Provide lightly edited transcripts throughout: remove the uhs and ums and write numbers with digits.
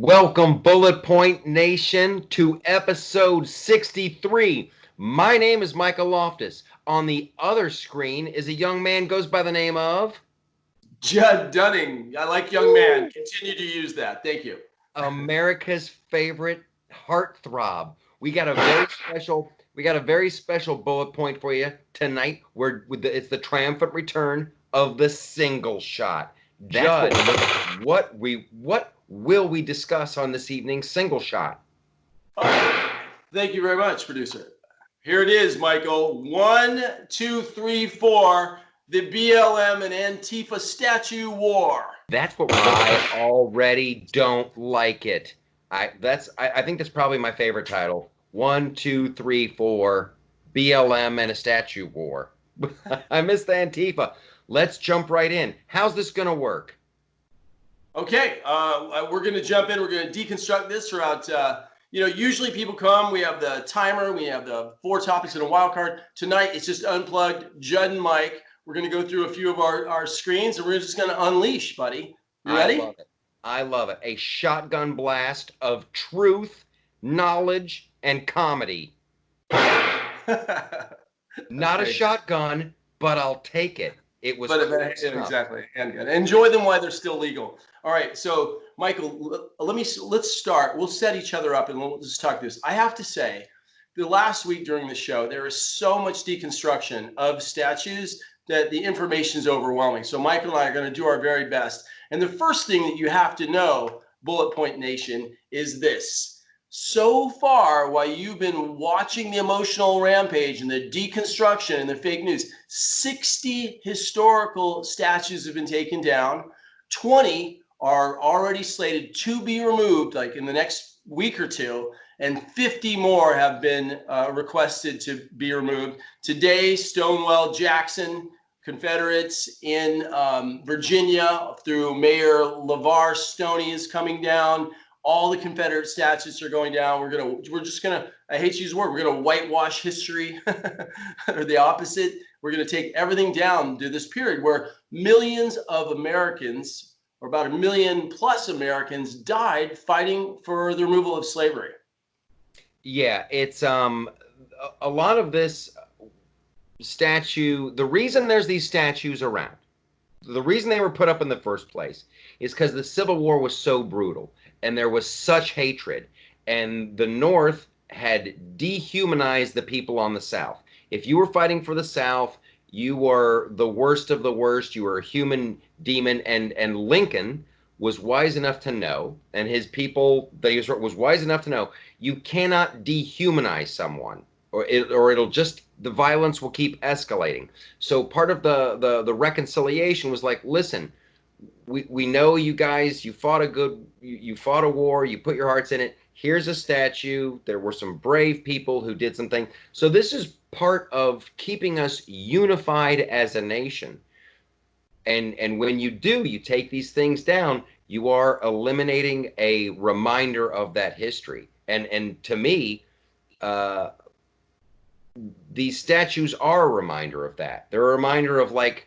Welcome, Bullet Point Nation, to episode 63. My name is Michael Loftus. On the other screen is a young man goes by the name of Judd Dunning. I like young man. Continue to use that. Thank you. America's favorite heartthrob. We got a very special bullet point for you tonight. It's the triumphant return of the single shot. Judd, what will we discuss on this evening's single shot? Thank you very much, producer. Here it is, Michael. 1, 2, 3, 4. The BLM and Antifa statue war. That's what I already don't like it. I think that's probably my favorite title. 1, 2, 3, 4. BLM and a statue war. I miss the Antifa. Let's jump right in. How's this gonna work? Okay, we're going to jump in. We're going to deconstruct this throughout. Usually people come. We have the timer. We have the 4 topics and a wild card. Tonight it's just unplugged. Judd and Mike. We're going to go through a few of our screens, and we're just going to unleash, buddy. You ready? I love it. A shotgun blast of truth, knowledge, and comedy. Not a shotgun, but I'll take it. It was exactly handgun. Enjoy them while they're still legal. All right, so Michael, let's start. We'll set each other up and we'll just talk this. I have to say, the last week during the show, there is so much deconstruction of statues that the information is overwhelming. So Michael and I are going to do our very best. And the first thing that you have to know, Bullet Point Nation, is this. So far, while you've been watching the emotional rampage and the deconstruction and the fake news, 60 historical statues have been taken down. 20 are already slated to be removed, like in the next week or two, and 50 more have been requested to be removed. Today, Stonewall Jackson, Confederates in Virginia, through Mayor LeVar Stoney is coming down. All the Confederate statues are going down. We're just gonna, I hate to use the word, we're gonna whitewash history or the opposite. We're gonna take everything down to this period where millions of Americans, or about 1 million plus Americans, died fighting for the removal of slavery. Yeah, it's a lot of this statue. The reason there's these statues around, the reason they were put up in the first place, is because the Civil War was so brutal. And there was such hatred, and the North had dehumanized the people on the South. If you were fighting for the South, you were the worst of the worst. You were a human demon, and Lincoln was wise enough to know, and his people that he was wise enough to know, you cannot dehumanize someone, or it'll just, the violence will keep escalating. So part of the reconciliation was like, listen, we know you guys, you fought a war, you put your hearts in it. Here's a statue. There were some brave people who did something. So this is part of keeping us unified as a nation. And when you do, you take these things down, you are eliminating a reminder of that history. And to me, these statues are a reminder of that. They're a reminder of, like,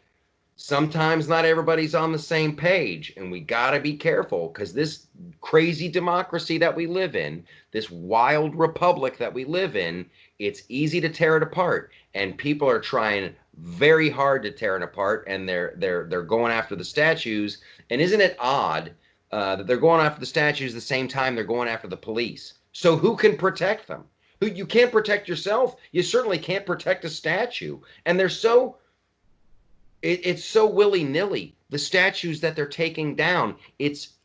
sometimes not everybody's on the same page, and we got to be careful, because this crazy democracy that we live in, this wild republic that we live in, it's easy to tear it apart, and people are trying very hard to tear it apart, and they're going after the statues. And isn't it odd that they're going after the statues the same time they're going after the police? So who can protect them? You can't protect yourself. You certainly can't protect a statue. And they're so it's so willy-nilly, the statues that they're taking down. It's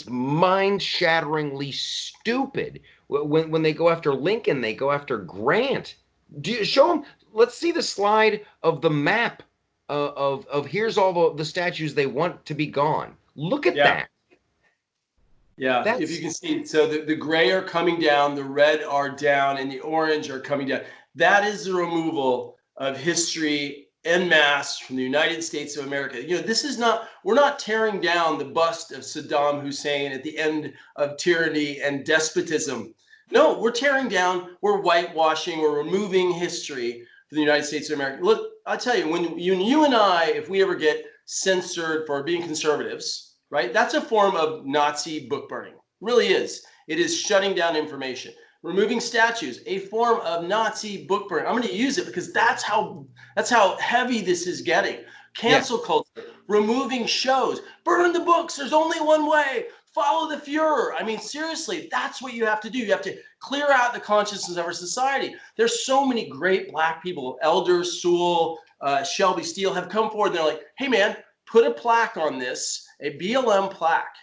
mind-shatteringly stupid. When they go after Lincoln, they go after Grant. Show them. Let's see the slide of the map of here's all the statues they want to be gone. Look at that. Yeah, if you can see, so the gray are coming down, the red are down, and the orange are coming down. That is the removal of history en masse from the United States of America. This is not, we're not tearing down the bust of Saddam Hussein at the end of tyranny and despotism. No, we're tearing down, we're whitewashing, we're removing history from the United States of America. Look, I'll tell you, when you and I, if we ever get censored for being conservatives, right, that's a form of Nazi book burning. Really is. It is shutting down information. Removing statues, a form of Nazi book burning. I'm going to use it because that's how heavy this is getting. Yeah. Cancel culture, removing shows, burn the books. There's only one way. Follow the Fuhrer. I mean, seriously, that's what you have to do. You have to clear out the consciousness of our society. There's so many great Black people, Elders, Sewell, Shelby Steele, have come forward. And they're like, hey, man, put a plaque on this, a BLM plaque.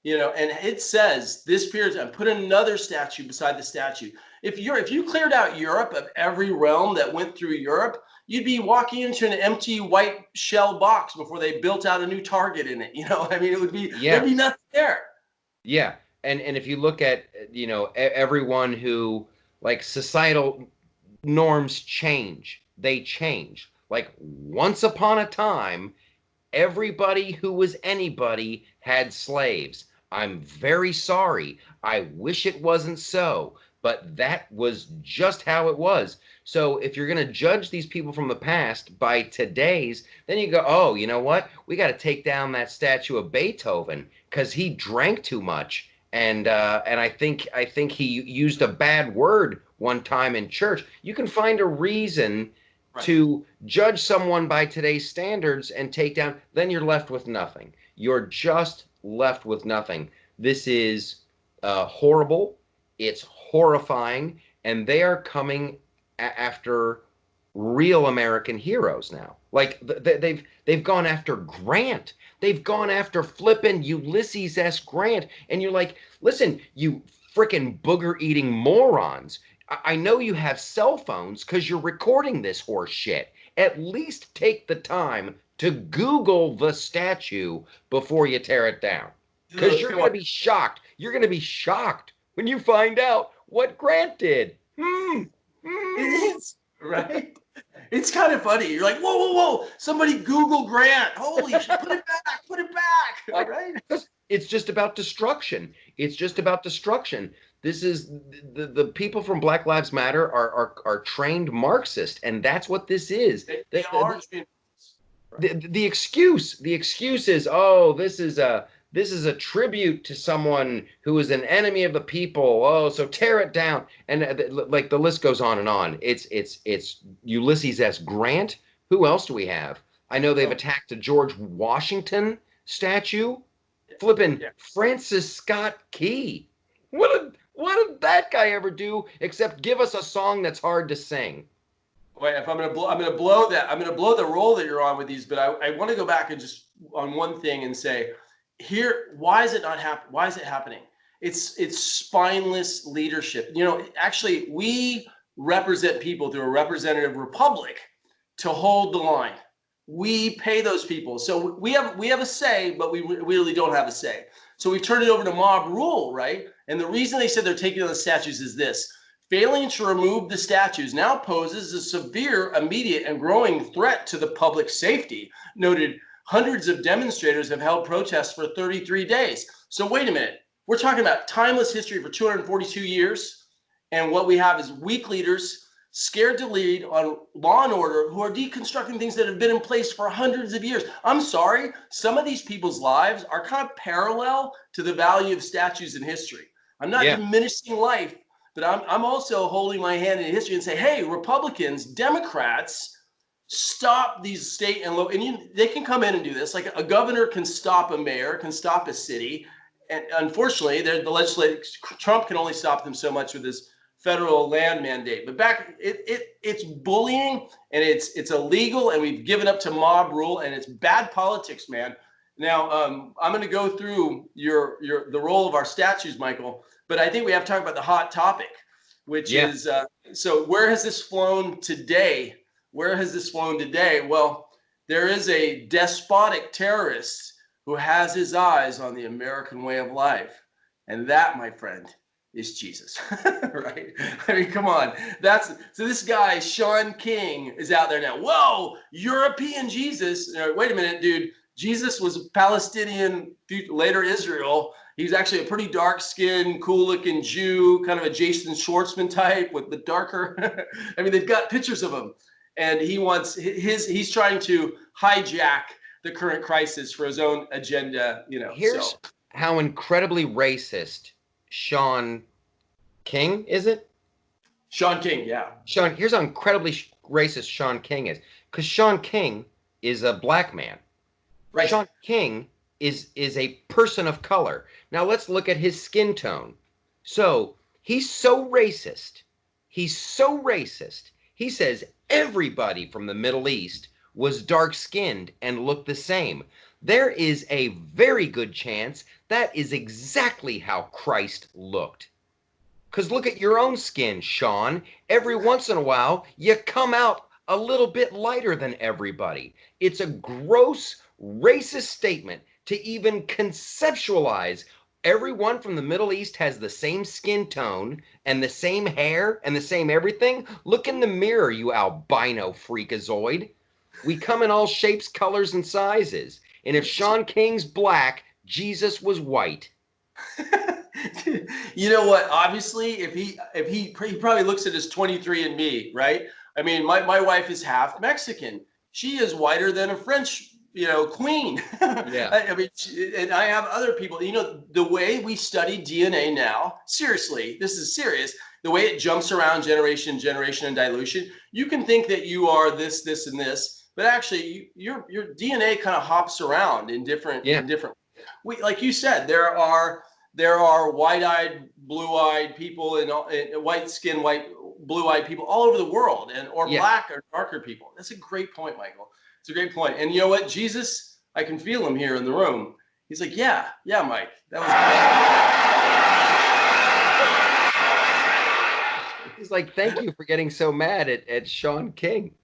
And it says this period, and put another statue beside the statue. If you cleared out Europe of every realm that went through Europe, you'd be walking into an empty white shell box before they built out a new Target in it. I mean, there'd be nothing there. Yeah. And if you look at, everyone who, like, societal norms change, they change. Like, once upon a time, everybody who was anybody had slaves. I'm very sorry. I wish it wasn't so, but that was just how it was. So if you're going to judge these people from the past by today's, then you go, oh, you know what? We got to take down that statue of Beethoven because he drank too much. And I think he used a bad word one time in church. You can find a reason to judge someone by today's standards and take down, then you're left with nothing. You're just left with nothing. This is horrible. It's horrifying. And they are coming after real American heroes now. Like they've gone after Grant. They've gone after flippin' Ulysses S. Grant. And you're like, listen, you frickin' booger-eating morons. I know you have cell phones because you're recording this horse shit. At least take the time to Google the statue before you tear it down. Because you're going to be shocked. You're going to be shocked when you find out what Grant did. It is, right? It's kind of funny. You're like, whoa, whoa, whoa. Somebody Google Grant. Holy shit. Put it back. All right? It's just about destruction. It's just about destruction. This is the people from Black Lives Matter are trained Marxist, and that's what this is. They are. The excuse is, oh, this is a tribute to someone who is an enemy of the people. Oh, so tear it down, and like the list goes on and on. It's Ulysses S. Grant. Who else do we have? I know they've attacked a George Washington statue. Flippin' Francis Scott Key. What did that guy ever do except give us a song that's hard to sing? Wait, if I'm gonna blow the roll that you're on with these, but I want to go back and just on one thing and say, here, why is it not happening? Why is it happening? It's spineless leadership. Actually, we represent people through a representative republic to hold the line. We pay those people, so we have a say, but we really don't have a say. So we've turned it over to mob rule, right? And the reason they said they're taking down the statues is this: failing to remove the statues now poses a severe, immediate, and growing threat to the public safety. Noted hundreds of demonstrators have held protests for 33 days. So wait a minute. We're talking about timeless history for 242 years. And what we have is weak leaders scared to lead on law and order who are deconstructing things that have been in place for hundreds of years. I'm sorry. Some of these people's lives are kind of parallel to the value of statues in history. I'm not diminishing life, but I'm also holding my hand in history and say, hey, Republicans, Democrats, stop these state and local, and they can come in and do this. Like a governor can stop a mayor, can stop a city. And unfortunately, the legislature, Trump can only stop them so much with his federal land mandate. But it's bullying and it's illegal, and we've given up to mob rule, and it's bad politics, man. Now, I'm going to go through the role of our statues, Michael, but I think we have to talk about the hot topic, which is, so where has this flown today? Where has this flown today? Well, there is a despotic terrorist who has his eyes on the American way of life. And that, my friend, is Jesus, right? I mean, come on. So this guy, Sean King, is out there now. Whoa, European Jesus. Wait a minute, dude. Jesus was Palestinian, later Israel. He's actually a pretty dark-skinned, cool-looking Jew, kind of a Jason Schwartzman type with the darker. I mean, they've got pictures of him. And he's trying to hijack the current crisis for his own agenda, Here's how incredibly racist Sean King, is it? Sean King, yeah. Sean, here's how incredibly racist Sean King is. Because Sean King is a black man. Right. Sean King is a person of color. Now let's look at his skin tone. So he's so racist. He's so racist. He says everybody from the Middle East was dark skinned and looked the same. There is a very good chance that is exactly how Christ looked. Because look at your own skin, Sean. Every once in a while, you come out a little bit lighter than everybody. It's a gross, racist statement to even conceptualize. Everyone from the Middle East has the same skin tone and the same hair and the same everything. Look in the mirror, you albino freakazoid. We come in all shapes, colors, and sizes. And if Sean King's black, Jesus was white. You know what? Obviously, if he probably looks at his 23andMe, right? I mean, my wife is half Mexican. She is whiter than a French, queen. Yeah. I mean, and I have other people. The way we study DNA now, seriously, this is serious. The way it jumps around generation, and dilution, you can think that you are this, and this, but actually, your DNA kind of hops around in different Yeah. like you said, there are white-eyed, blue-eyed people and white skin, blue-eyed people all over the world, or Yeah. black or darker people. That's a great point, Michael. It's a great point. And you know what? Jesus, I can feel him here in the room. He's like, yeah, Mike, that was great. He's like, thank you for getting so mad at Sean King.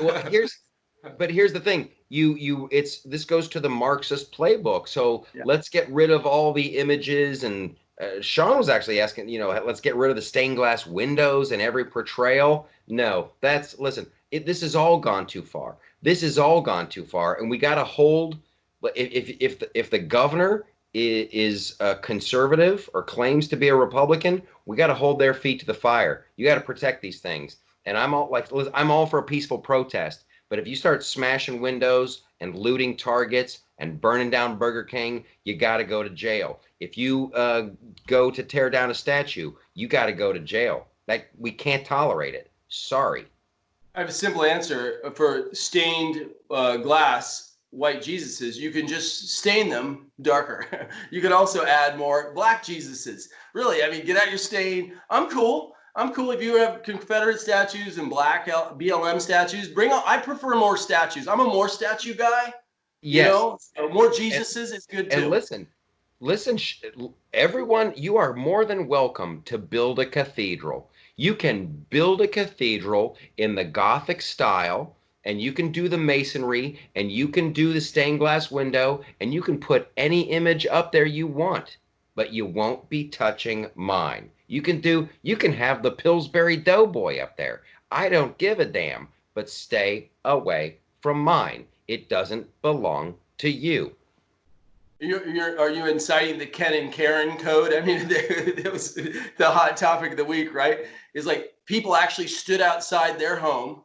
Well, here's the thing. This goes to the Marxist playbook. So yeah. let's get rid of all the images. And Sean was actually asking, let's get rid of the stained glass windows and every portrayal. No, listen, this has all gone too far. This has all gone too far, and we got to hold. If the governor is a conservative or claims to be a Republican, we got to hold their feet to the fire. You got to protect these things. And I'm all for a peaceful protest. But if you start smashing windows and looting Targets and burning down Burger King, you got to go to jail. If you go to tear down a statue, you got to go to jail. We can't tolerate it. Sorry. I have a simple answer for stained glass white Jesuses. You can just stain them darker. You can also add more black Jesuses. Really, I mean, get out your stain. I'm cool. If you have Confederate statues and black BLM statues. I prefer more statues. I'm a more statue guy. Yes. More Jesuses is good too. And listen, everyone, you are more than welcome to build a cathedral. You can build a cathedral in the Gothic style, and you can do the masonry, and you can do the stained glass window, and you can put any image up there you want, but you won't be touching mine. You can have the Pillsbury Doughboy up there. I don't give a damn, but stay away from mine. It doesn't belong to you. Are you inciting the Ken and Karen code? I mean, it was the hot topic of the week, right? Is like people actually stood outside their home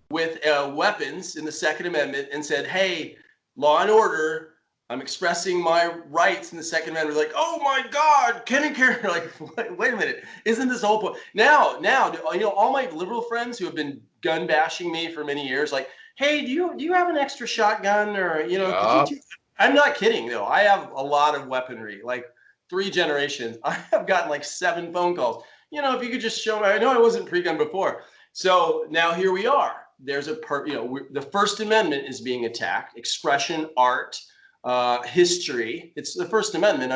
with weapons in the Second Amendment and said, "Hey, law and order, I'm expressing my rights in the Second Amendment." Like, oh my God, Ken and Karen are like, wait a minute, isn't this the whole point? Now, all my liberal friends who have been gun bashing me for many years, like, hey, do you have an extra shotgun, or could you? I'm not kidding though. I have a lot of weaponry, like 3 generations. I have gotten like 7 phone calls. If you could just show me. I know I wasn't pre-gun before. So now here we are. There's the First Amendment is being attacked. Expression, art, history. It's the First Amendment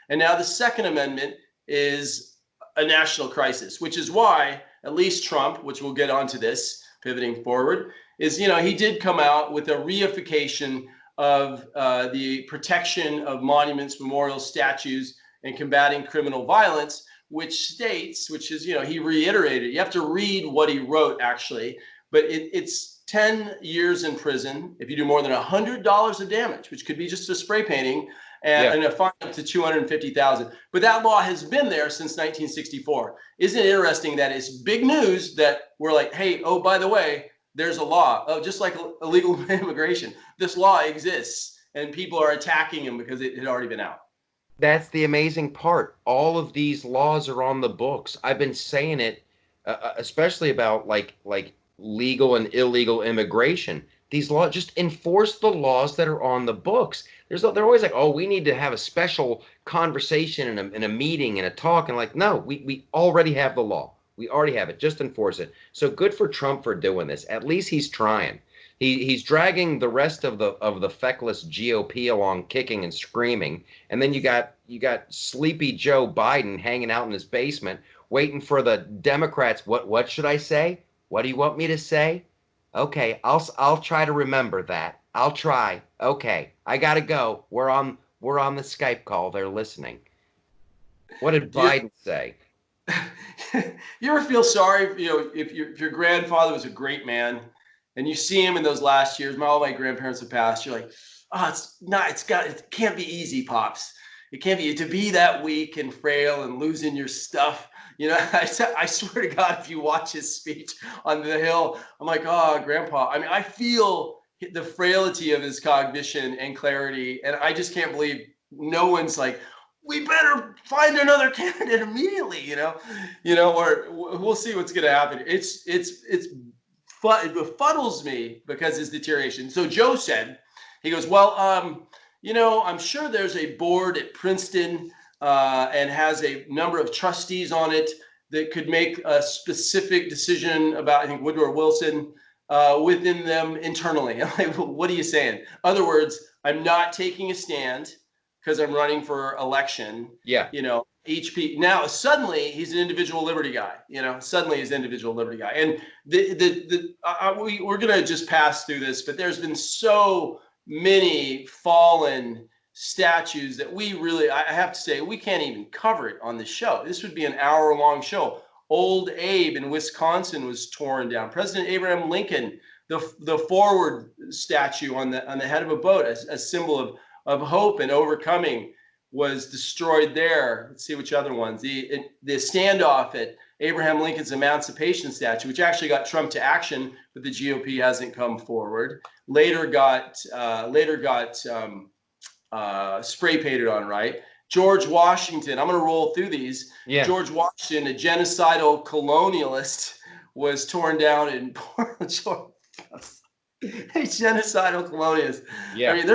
and now the Second Amendment is a national crisis, which is why at least Trump, which we'll get onto this pivoting forward, is he did come out with a reification of the protection of monuments, memorials, statues, and combating criminal violence, which is, he reiterated. You have to read what he wrote, actually, but it's 10 years in prison if you do more than $100 of damage, which could be just a spray painting, and a fine up to $250,000. But that law has been there since 1964. Isn't it interesting that it's big news that we're like, hey, oh, by the way, there's a law. Oh, just like illegal immigration, this law exists, and people are attacking him because it had already been out. That's the amazing part. All of these laws are on the books. I've been saying it, especially about like legal and illegal immigration. These laws, just enforce the laws that are on the books. They're always like, oh, we need to have a special conversation and a meeting and a talk. And like, no, we already have the law. We already have it. Just enforce it. So good for Trump for doing this. At least he's trying. He's dragging the rest of the feckless GOP along, kicking and screaming, and then you got sleepy Joe Biden hanging out in his basement waiting for the Democrats. What should I say? What do you want me to say? Okay, I'll try to remember that. I'll try. Okay, I gotta go. We're on the Skype call. They're listening. What did Do you, Biden say? you ever feel sorry, if your grandfather was a great man and you see him in those last years, all my grandparents have passed, you're like, oh, it can't be easy, Pops. It can't be to be that weak and frail and losing your stuff. I swear to God, if you watch his speech on the Hill, I'm like, oh, Grandpa. I mean, I feel the frailty of his cognition and clarity, and I just can't believe no one's like, we better find another candidate immediately, or we'll see what's going to happen. It befuddles me because his deterioration. So Joe said, he goes, well, I'm sure there's a board at Princeton and has a number of trustees on it that could make a specific decision about, I think, Woodrow Wilson within them internally. I'm like, what are you saying? In other words, I'm not taking a stand because I'm running for election. Yeah. Now suddenly he's an individual liberty guy. Suddenly he's an individual liberty guy, and we're gonna just pass through this, but there's been so many fallen statues that I have to say, we can't even cover it on the show. This would be an hour-long show. Old Abe in Wisconsin was torn down. President Abraham Lincoln, the forward statue on the head of a boat, a symbol of hope and overcoming, was destroyed there. Let's see which other ones. The standoff at Abraham Lincoln's Emancipation statue, which actually got Trump to action, but the GOP hasn't come forward. Later got spray painted on, right? George Washington. I'm going to roll through these. Yeah. George Washington, a genocidal colonialist, was torn down in Portland, Georgia. A genocidal colonialist. Yeah. I mean,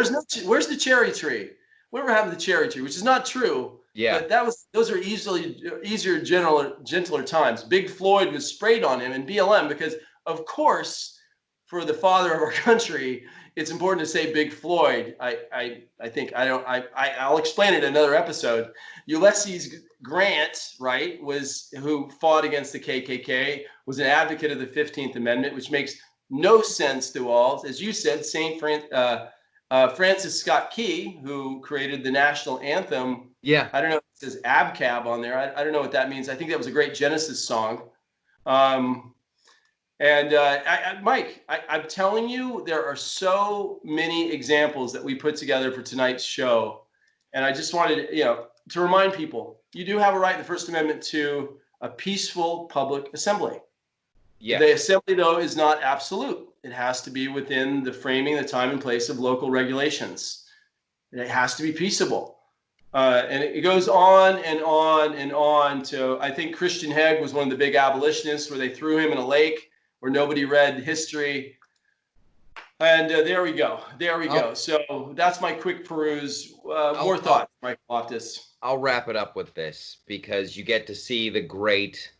where's the cherry tree? Whatever happened to the cherry tree? Which is not true. Yeah. But those are easier, gentler times. Big Floyd was sprayed on him in BLM because, of course, for the father of our country, it's important to say Big Floyd. I'll explain it in another episode. Ulysses Grant, right, who fought against the KKK, was an advocate of the 15th Amendment, which makes no sense to all. As you said, Francis Scott Key, who created the national anthem. Yeah. I don't know if it says ABCAB on there. I don't know what that means. I think that was a great Genesis song. Mike, I'm telling you, there are so many examples that we put together for tonight's show. And I just wanted to remind people, you do have a right in the First Amendment to a peaceful public assembly. Yeah. The assembly, though, is not absolute. It has to be within the framing, the time and place of local regulations. And it has to be peaceable. And it goes on and on and on to, I think Christian Hegg was one of the big abolitionists where they threw him in a lake where nobody read history. And there we go. So that's my quick peruse. More thoughts, Michael Loftus. I'll wrap it up with this because you get to see the great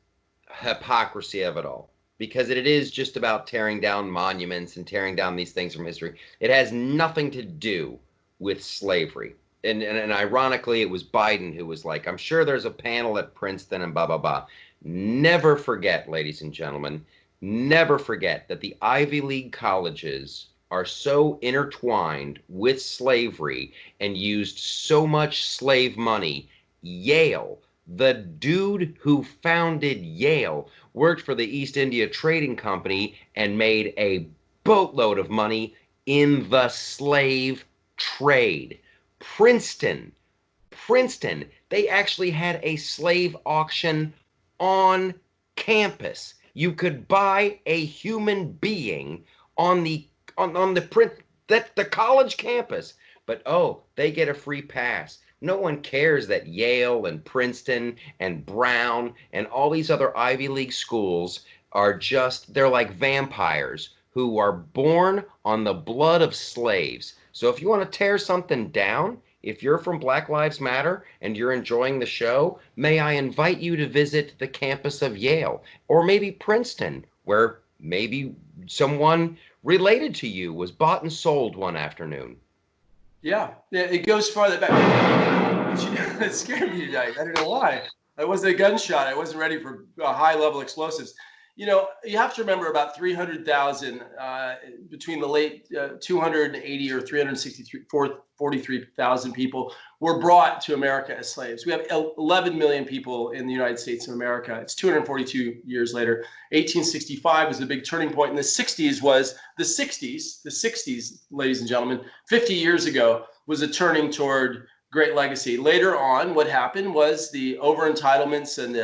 hypocrisy of it all. Because it is just about tearing down monuments and tearing down these things from history. It has nothing to do with slavery. And ironically, it was Biden who was like, I'm sure there's a panel at Princeton and blah, blah, blah. Never forget, ladies and gentlemen, never forget that the Ivy League colleges are so intertwined with slavery and used so much slave money. Yale, the dude who founded Yale, worked for the East India Trading Company and made a boatload of money in the slave trade. Princeton, they actually had a slave auction on campus. You could buy a human being on the college campus. But they get a free pass. No one cares that Yale and Princeton and Brown and all these other Ivy League schools are just, they're like vampires who are born on the blood of slaves. So if you want to tear something down, if you're from Black Lives Matter and you're enjoying the show, may I invite you to visit the campus of Yale or maybe Princeton, where maybe someone related to you was bought and sold one afternoon. Yeah, it goes farther back. It scared me tonight. I don't know why. It wasn't a gunshot. I wasn't ready for high-level explosives. You have to remember about 300,000 between the late 280 or 43,000 people were brought to America as slaves. We have 11 million people in the United States of America. It's 242 years later. 1865 was the big turning point, and the 60s was the 60s, ladies and gentlemen, 50 years ago was a turning toward great legacy. Later on, what happened was the over-entitlements and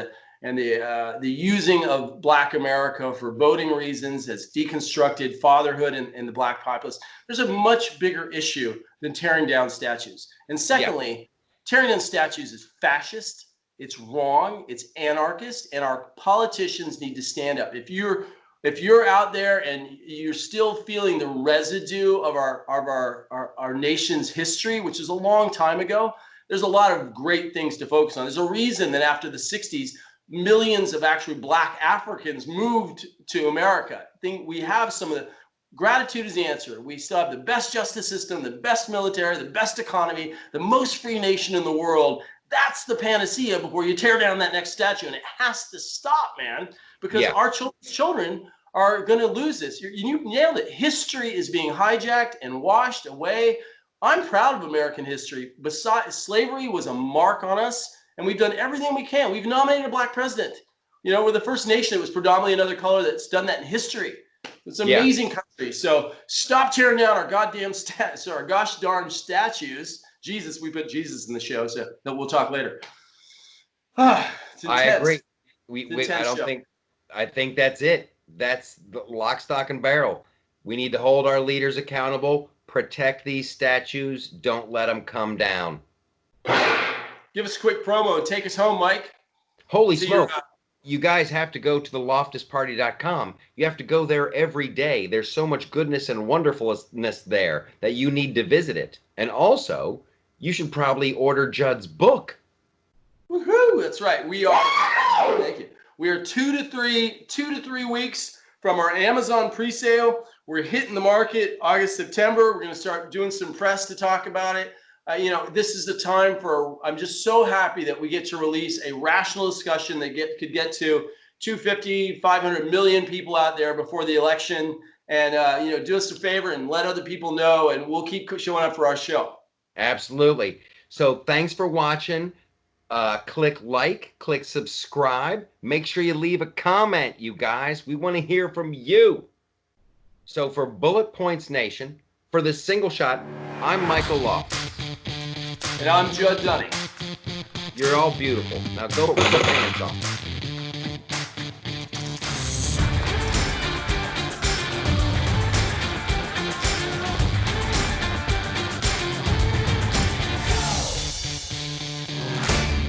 the using of Black America for voting reasons has deconstructed fatherhood in the Black populace. There's a much bigger issue than tearing down statues. And secondly, tearing down statues is fascist, it's wrong, it's anarchist, and our politicians need to stand up. If you're out there and you're still feeling the residue of our nation's history, which is a long time ago, there's a lot of great things to focus on. There's a reason that after the 60s, millions of actually Black Africans moved to America. I think we have some of the gratitude is the answer. We still have the best justice system, the best military, the best economy, the most free nation in the world. That's the panacea before you tear down that next statue. And it has to stop, man, because our children are going to lose this. You nailed it. History is being hijacked and washed away. I'm proud of American history. Besides, slavery was a mark on us. And we've done everything we can. We've nominated a Black president. We're the first nation that was predominantly another color that's done that in history. It's an amazing country. So stop tearing down our goddamn our gosh darn statues. Jesus, we put Jesus in the show, so that we'll talk later. I agree. I think that's it. That's the lock, stock, and barrel. We need to hold our leaders accountable, protect these statues, don't let them come down. Give us a quick promo and take us home, Mike. Holy smoke. You guys have to go to theloftusparty.com. You have to go there every day. There's so much goodness and wonderfulness there that you need to visit it. And also, you should probably order Judd's book. Woohoo! That's right. We are. Thank you. We are 2 to 3 weeks from our Amazon pre-sale. We're hitting the market August, September. We're going to start doing some press to talk about it. This is the time I'm just so happy that we get to release a rational discussion that could get to 250, 500 million people out there before the election. And, do us a favor and let other people know, and we'll keep showing up for our show. Absolutely. So thanks for watching. Click like, click subscribe. Make sure you leave a comment, you guys. We want to hear from you. So for Bullet Points Nation, for the Singleshot, I'm Michael Loftus. And I'm Judd Dunning. You're all beautiful. Now go put your pants on.